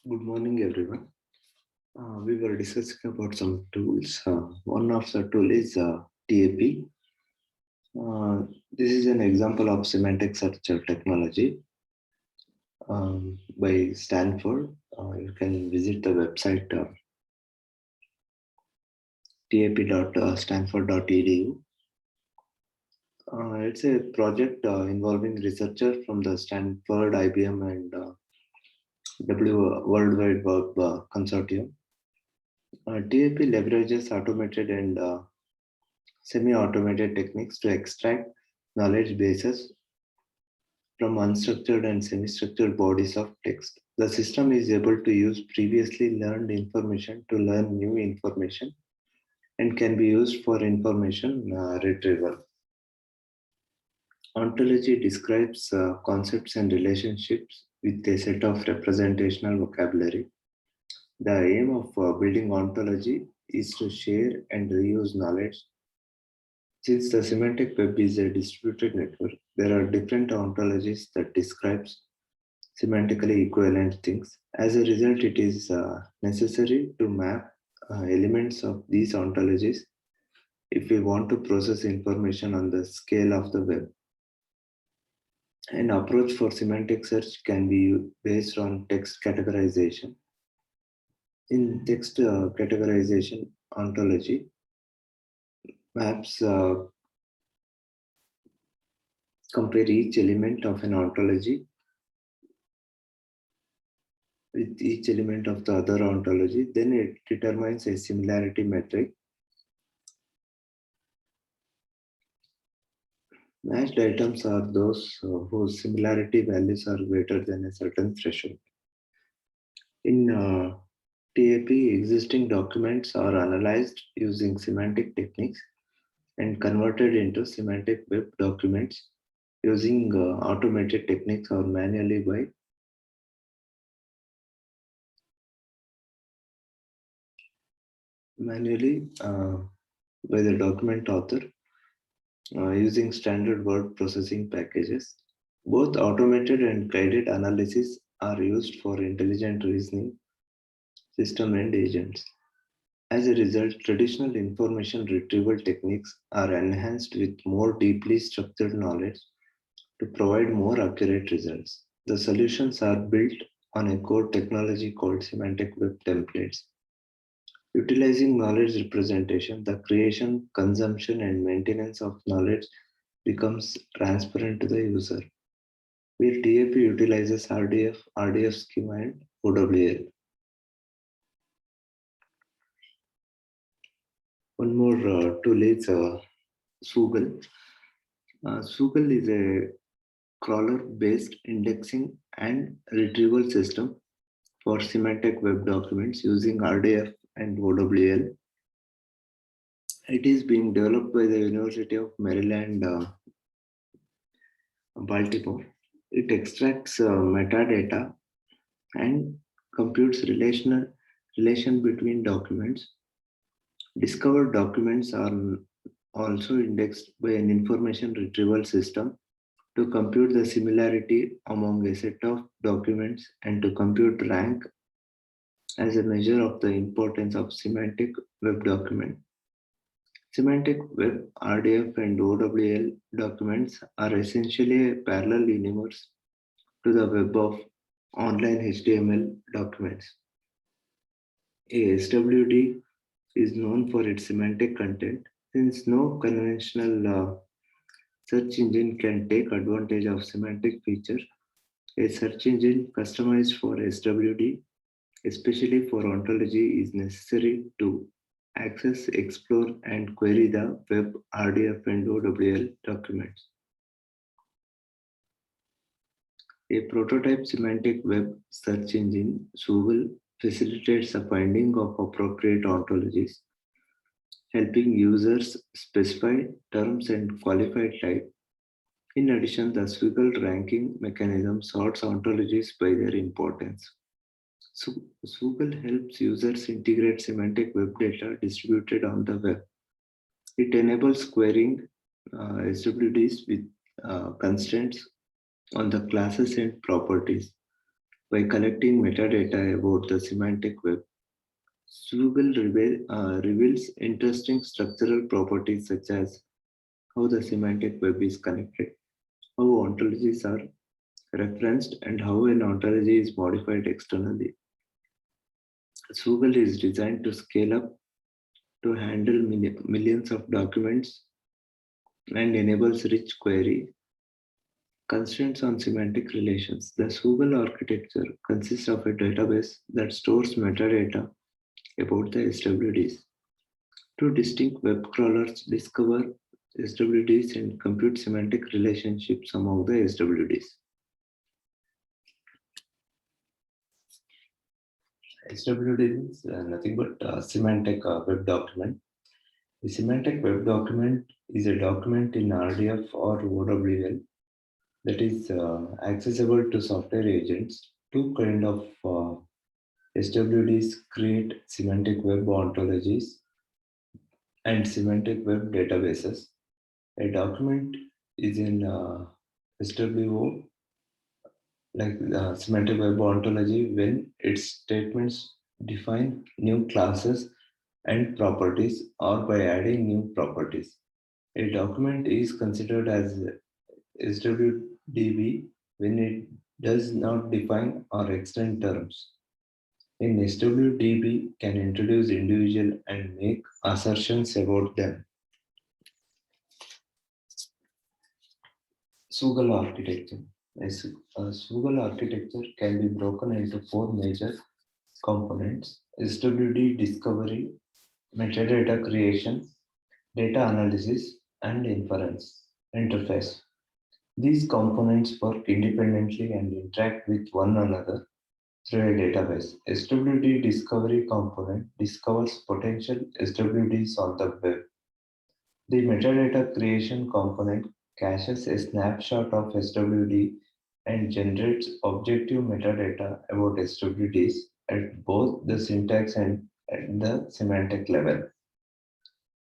Good morning, everyone. We were discussing about some tools. One of the tool is TAP. This is an example of semantic search technology by Stanford. You can visit the website tap.stanford.edu. It's a project involving researchers from the Stanford, IBM, and World Wide Web Consortium. TAP leverages automated and semi-automated techniques to extract knowledge bases from unstructured and semi-structured bodies of text. The system is able to use previously learned information to learn new information and can be used for information retrieval. Ontology describes concepts and relationships with a set of representational vocabulary. The aim of building ontology is to share and reuse knowledge. Since the semantic web is a distributed network, there are different ontologies that describes semantically equivalent things. As a result, it is necessary to map elements of these ontologies if we want to process information on the scale of the web. An approach for semantic search can be based on text categorization. In text categorization, ontology maps compare each element of an ontology with each element of the other ontology. Then it determines a similarity metric. Matched items are those whose similarity values are greater than a certain threshold. In TAP, existing documents are analyzed using semantic techniques and converted into semantic web documents using automated techniques or manually by the document author using standard word processing packages. Both automated and guided analysis are used for intelligent reasoning system and agents. As a result, traditional information retrieval techniques are enhanced with more deeply structured knowledge to provide more accurate results. The solutions are built on a core technology called semantic web templates. Utilizing knowledge representation, the creation, consumption, and maintenance of knowledge becomes transparent to the user. Where TAP utilizes RDF schema, and OWL. One more tool is Soogle. Soogle is a crawler-based indexing and retrieval system for semantic web documents using RDF and OWL. It is being developed by the University of Maryland, Baltimore. It extracts metadata and computes relation between documents. Discovered documents are also indexed by an information retrieval system to compute the similarity among a set of documents and to compute rank as a measure of the importance of semantic web document. Semantic web RDF and OWL documents are essentially a parallel universe to the web of online HTML documents. A SWD is known for its semantic content since no conventional search engine can take advantage of semantic features. A search engine customized for SWD, especially for ontology, is necessary to access, explore, and query the web RDF and OWL documents. A prototype semantic web search engine, Soogle, facilitates the finding of appropriate ontologies, helping users specify terms and qualified type. In addition, the Swiggle ranking mechanism sorts ontologies by their importance. Swiggle helps users integrate semantic web data distributed on the web. It enables querying SWDs with constraints on the classes and properties. By collecting metadata about the semantic web, Swoogle reveals interesting structural properties such as how the semantic web is connected, how ontologies are referenced, and how an ontology is modified externally. Swoogle is designed to scale up to handle millions of documents and enables rich query. Constraints on semantic relations. The Swoogle architecture consists of a database that stores metadata about the SWDs. Two distinct web crawlers discover SWDs and compute semantic relationships among the SWDs. SWD is nothing but a semantic web document. The semantic web document is a document in RDF or OWL that is accessible to software agents. Two kind of SWDs create semantic web ontologies and semantic web databases. A document is in SWO, like semantic web ontology, when its statements define new classes and properties or by adding new properties. A document is considered as SWDB when it does not define or extend terms. In SWDB can introduce individual and make assertions about them. Swoogle architecture. A Swoogle architecture can be broken into four major components: SWD discovery, metadata creation, data analysis, and inference interface. These components work independently and interact with one another through a database. SWD discovery component discovers potential SWDs on the web. The metadata creation component caches a snapshot of SWD and generates objective metadata about SWDs at both the syntax and at the semantic level.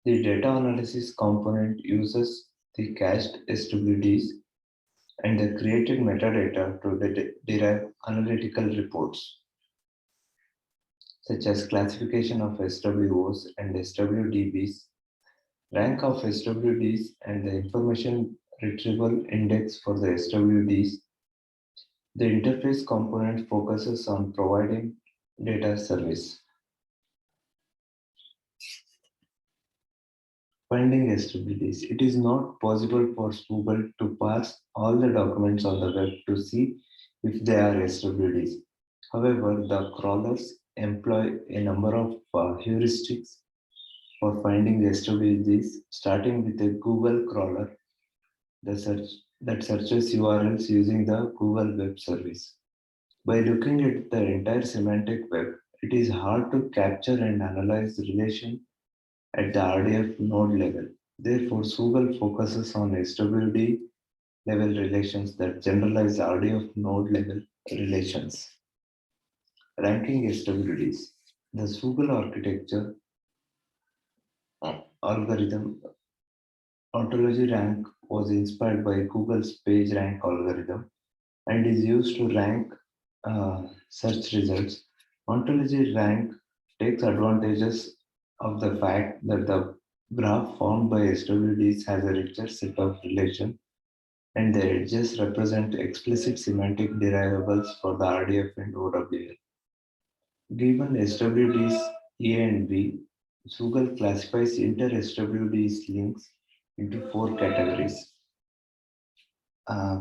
The data analysis component uses the cached SWDs and the created metadata to derive analytical reports, such as classification of SWOs and SWDBs, rank of SWDs, and the information retrieval index for the SWDs. The interface component focuses on providing data service. Finding SWDs. It is not possible for Swoogle to parse all the documents on the web to see if they are SWDs. However, the crawlers employ a number of heuristics for finding SWDs, starting with a Google crawler that searches URLs using the Google Web Service. By looking at the entire semantic web, it is hard to capture and analyze the relation at the RDF node level. Therefore, Swoogle focuses on SWD level relations that generalize RDF node level relations. Ranking SWDs. The Swoogle architecture algorithm ontology rank was inspired by Google's PageRank algorithm and is used to rank search results. Ontology rank takes advantages of the fact that the graph formed by SWDs has a richer set of relations and the edges represent explicit semantic derivables for the RDF and OWL. Given SWDs A and B, Swoogle classifies inter-SWDs links into four categories.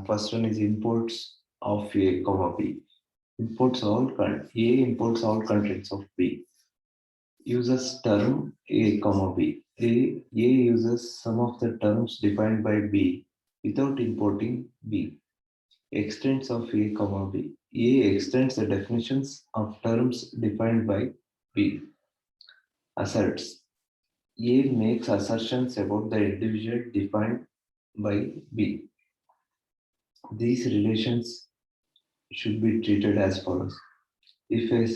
First one is imports of A, B. A imports all contents of B. Uses term A, B. A uses some of the terms defined by B without importing B. Extents of A, B. A extends the definitions of terms defined by B. Asserts. A makes assertions about the individual defined by B. These relations should be treated as follows. If a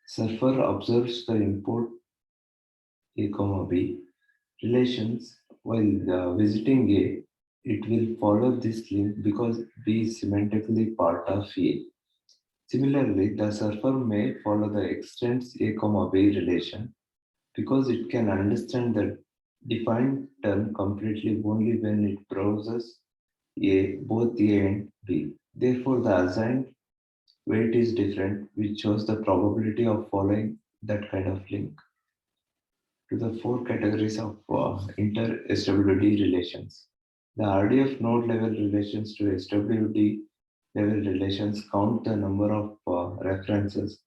surfer observes the import A, B relations while visiting A, it will follow this link because B is semantically part of A. Similarly, the surfer may follow the extends A, B relation because it can understand the defined term completely only when it browses both A and B. Therefore, the assigned weight is different, which shows the probability of following that kind of link. To the four categories of inter-SWD relations. The RDF node level relations to SWD level relations count the number of references.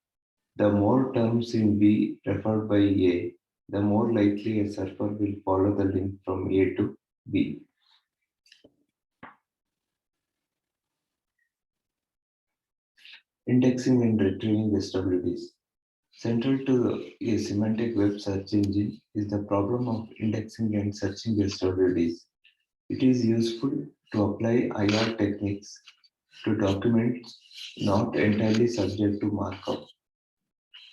The more terms in B referred by A, the more likely a surfer will follow the link from A to B. Indexing and retrieving SWDs. Central to a semantic web search engine is the problem of indexing and searching SWDs. It is useful to apply IR techniques to documents not entirely subject to markup.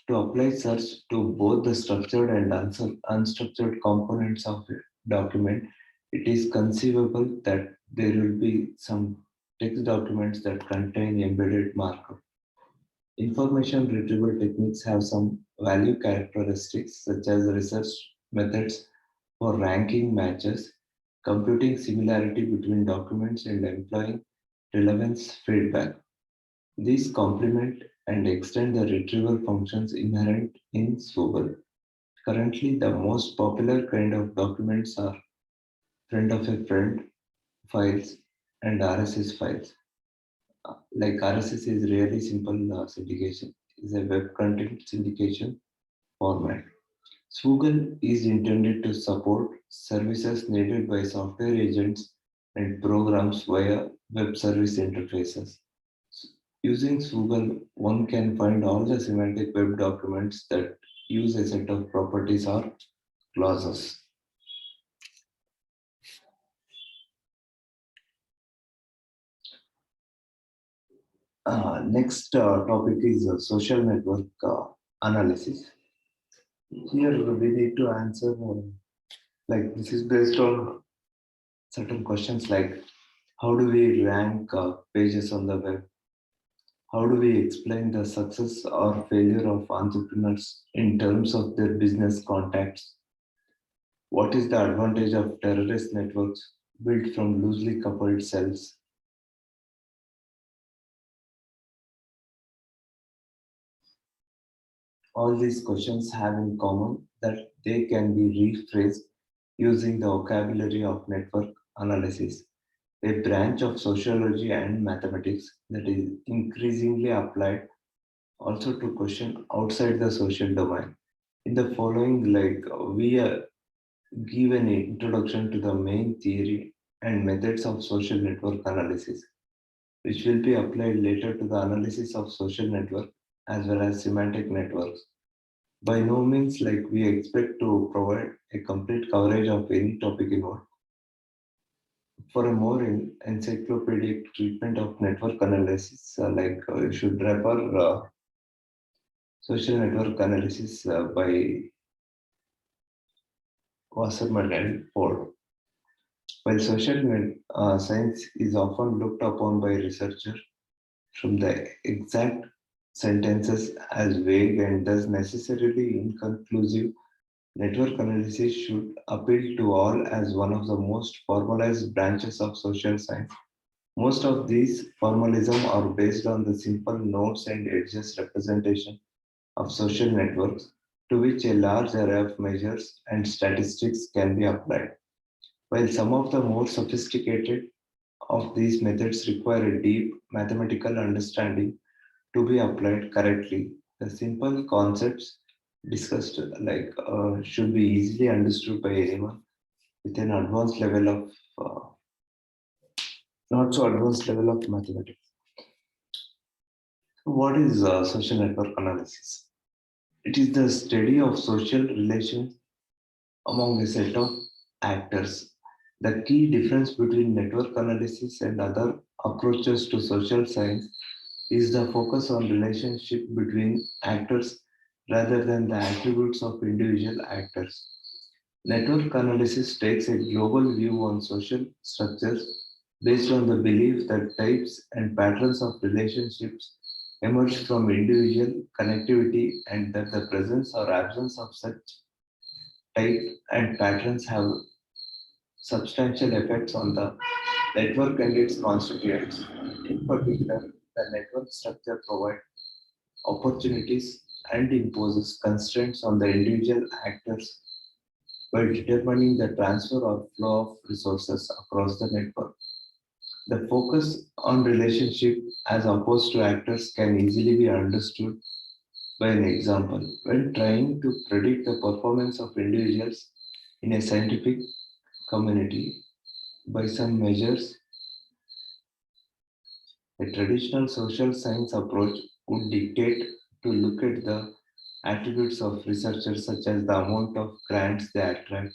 To apply search to both the structured and unstructured components of a document, it is conceivable that there will be some text documents that contain embedded markup. Information retrieval techniques have some value characteristics such as research methods for ranking matches, computing similarity between documents, and employing relevance feedback. These complement and extend the retrieval functions inherent in Swabble. Currently, the most popular kind of documents are friend of a friend files and RSS files. Like RSS is really simple syndication, is a web content syndication format. Swoogle is intended to support services needed by software agents and programs via web service interfaces. Using Swoogle, one can find all the semantic web documents that use a set of properties or clauses. Next topic is social network analysis. Here we need to answer like this is based on certain questions like how do we rank pages on the web? How do we explain the success or failure of entrepreneurs in terms of their business contacts? What is the advantage of terrorist networks built from loosely coupled cells? All these questions have in common that they can be rephrased using the vocabulary of network analysis, a branch of sociology and mathematics that is increasingly applied also to question outside the social domain. In the following, we give an introduction to the main theory and methods of social network analysis, which will be applied later to the analysis of social network as well as semantic networks. By no means we expect to provide a complete coverage of any topic involved. For a more encyclopedic treatment of network analysis, you should refer social network analysis by Wasserman and Ford. While science is often looked upon by researchers from the exact sentences as vague and thus necessarily inconclusive, network analysis should appeal to all as one of the most formalized branches of social science. Most of these formalism are based on the simple nodes and edges representation of social networks to which a large array of measures and statistics can be applied. While some of the more sophisticated of these methods require a deep mathematical understanding to be applied correctly, the simple concepts discussed should be easily understood by anyone with an advanced level of not so advanced level of mathematics. What is social network analysis? It is the study of social relations among a set of actors. The key difference between network analysis and other approaches to social science is the focus on relationship between actors rather than the attributes of individual actors. Network analysis takes a global view on social structures based on the belief that types and patterns of relationships emerge from individual connectivity, and that the presence or absence of such type and patterns have substantial effects on the network and its constituents. In particular, the network structure provides opportunities and imposes constraints on the individual actors by determining the transfer or flow of resources across the network. The focus on relationship as opposed to actors can easily be understood by an example. When trying to predict the performance of individuals in a scientific community by some measures, a traditional social science approach would dictate to look at the attributes of researchers such as the amount of grants they attract,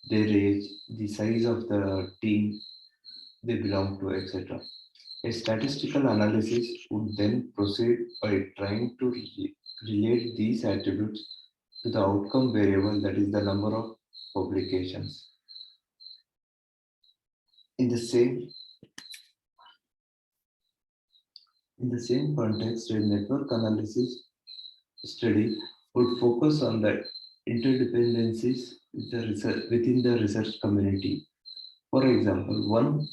their age, the size of the team they belong to, etc. A statistical analysis would then proceed by trying to relate these attributes to the outcome variable, that is the number of publications. In the same context, a network analysis study would focus on the interdependencies within the research community. For example, one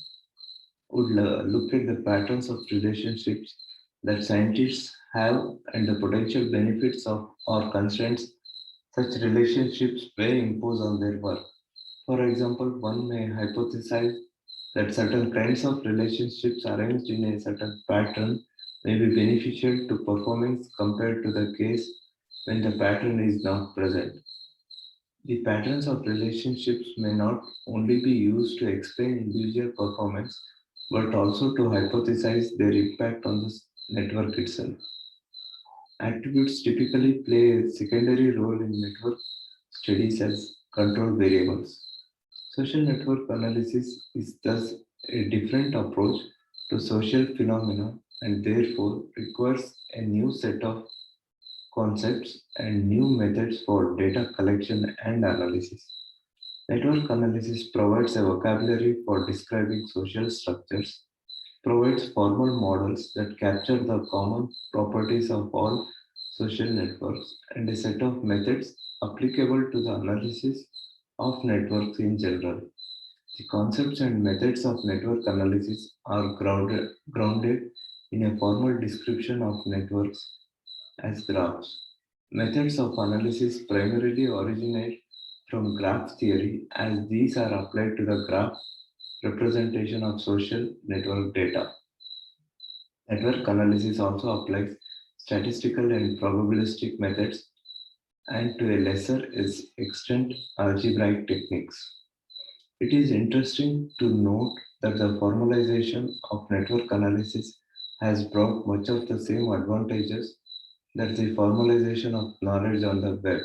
would look at the patterns of relationships that scientists have and the potential benefits of or constraints such relationships may impose on their work. For example, one may hypothesize that certain kinds of relationships arranged in a certain pattern may be beneficial to performance compared to the case when the pattern is not present. The patterns of relationships may not only be used to explain individual performance, but also to hypothesize their impact on the network itself. Attributes typically play a secondary role in network studies as control variables. Social network analysis is thus a different approach to social phenomena and therefore requires a new set of concepts and new methods for data collection and analysis. Network analysis provides a vocabulary for describing social structures, provides formal models that capture the common properties of all social networks, and a set of methods applicable to the analysis of networks in general. The concepts and methods of network analysis are grounded in a formal description of networks as graphs. Methods of analysis primarily originate from graph theory, as these are applied to the graph representation of social network data. Network analysis also applies statistical and probabilistic methods and to a lesser extent algebraic techniques. It is interesting to note that the formalization of network analysis has brought much of the same advantages that the formalization of knowledge on the web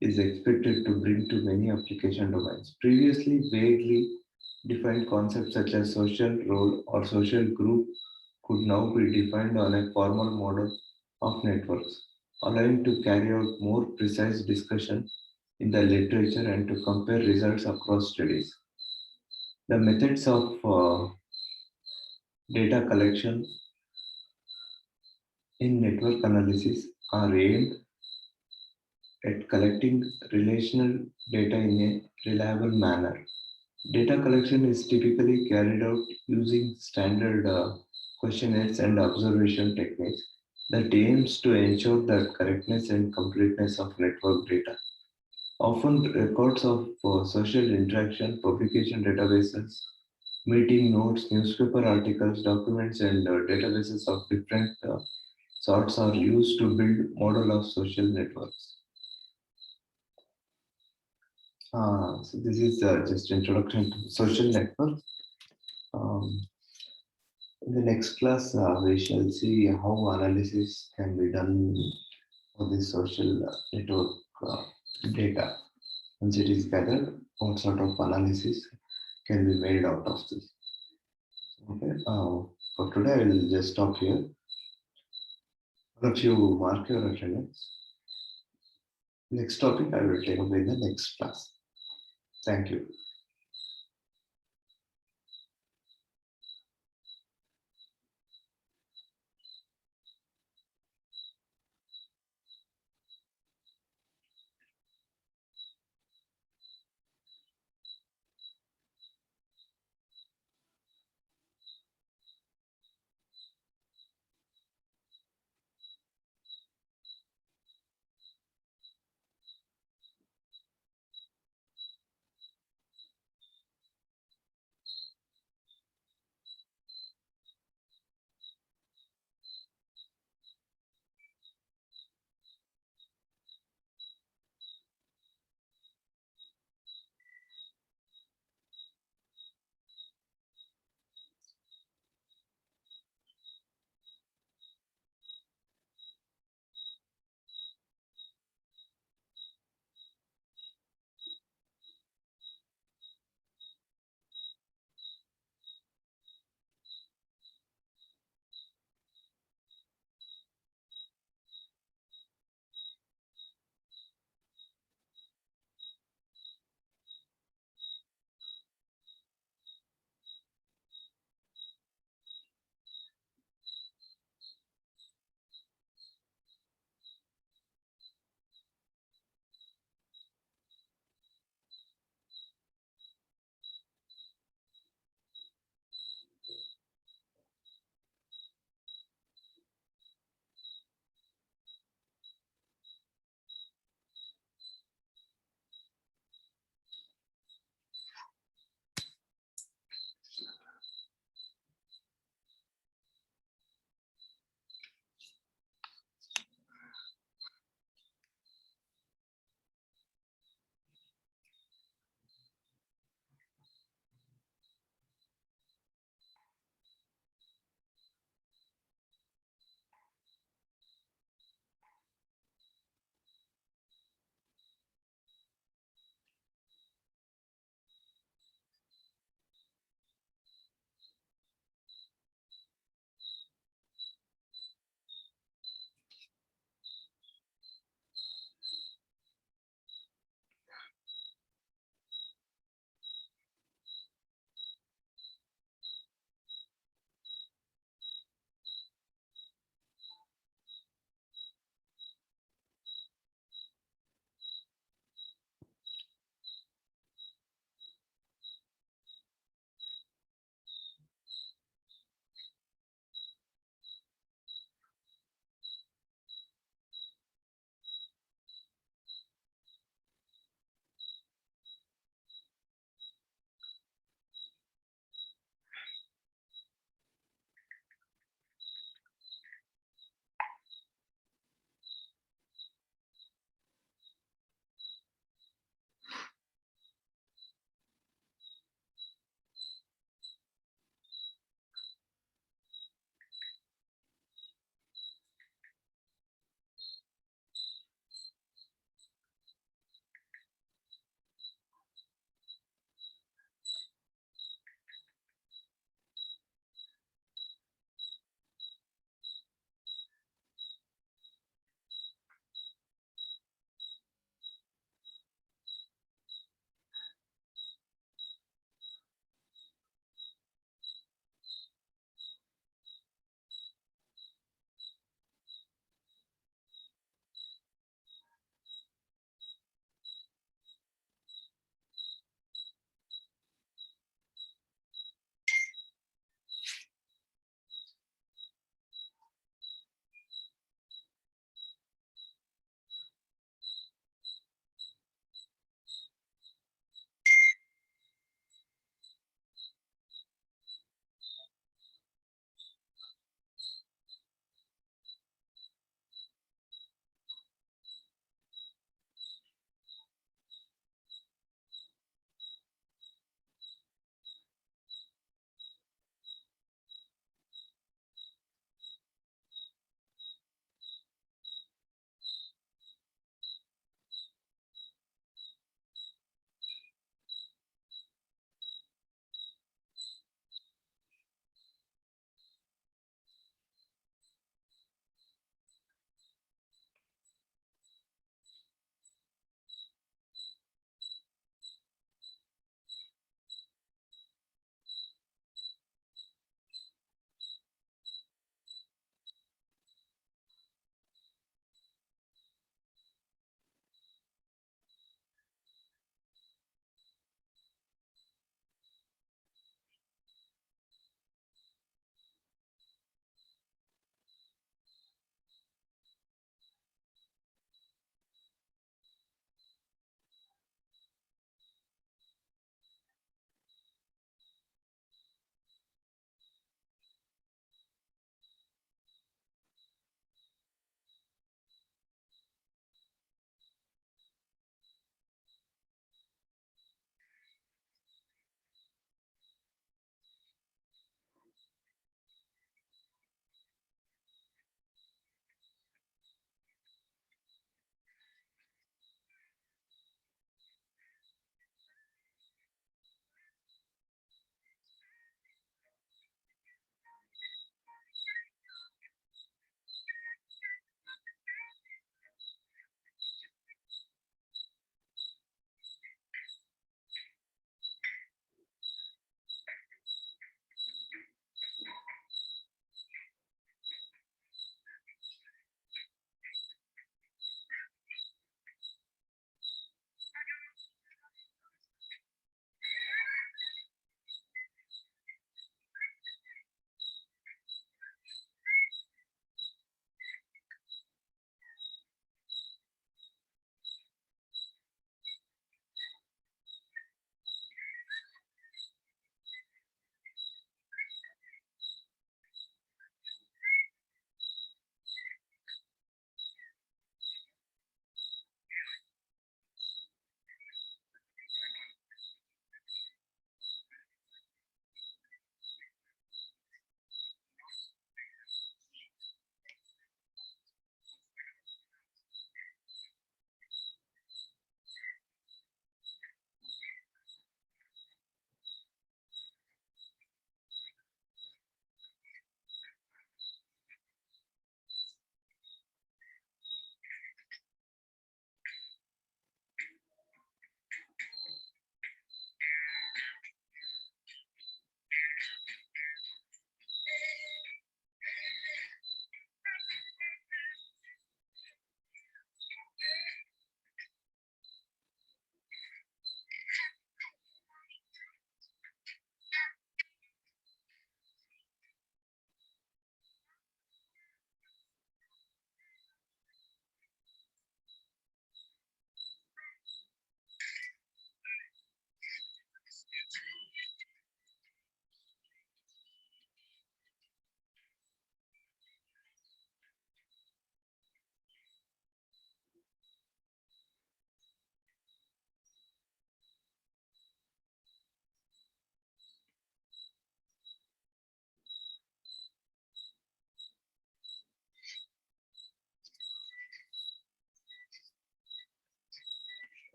is expected to bring to many application domains. Previously vaguely defined concepts such as social role or social group could now be defined on a formal model of networks, allowing to carry out more precise discussion in the literature and to compare results across studies. The methods of data collection in network analysis are aimed at collecting relational data in a reliable manner. Data collection is typically carried out using standard questionnaires and observation techniques that aims to ensure the correctness and completeness of network data. Often records of social interaction, publication databases, meeting notes, newspaper articles, documents, and databases of different sorts are used to build model of social networks. So this is just introduction to social networks. Um, in the next class, we shall see how analysis can be done for this social network data. Once it is gathered, what sort of analysis can be made out of this. Okay, for today I will just stop here. All of you mark your attendance. Next topic I will take up in the next class. Thank you.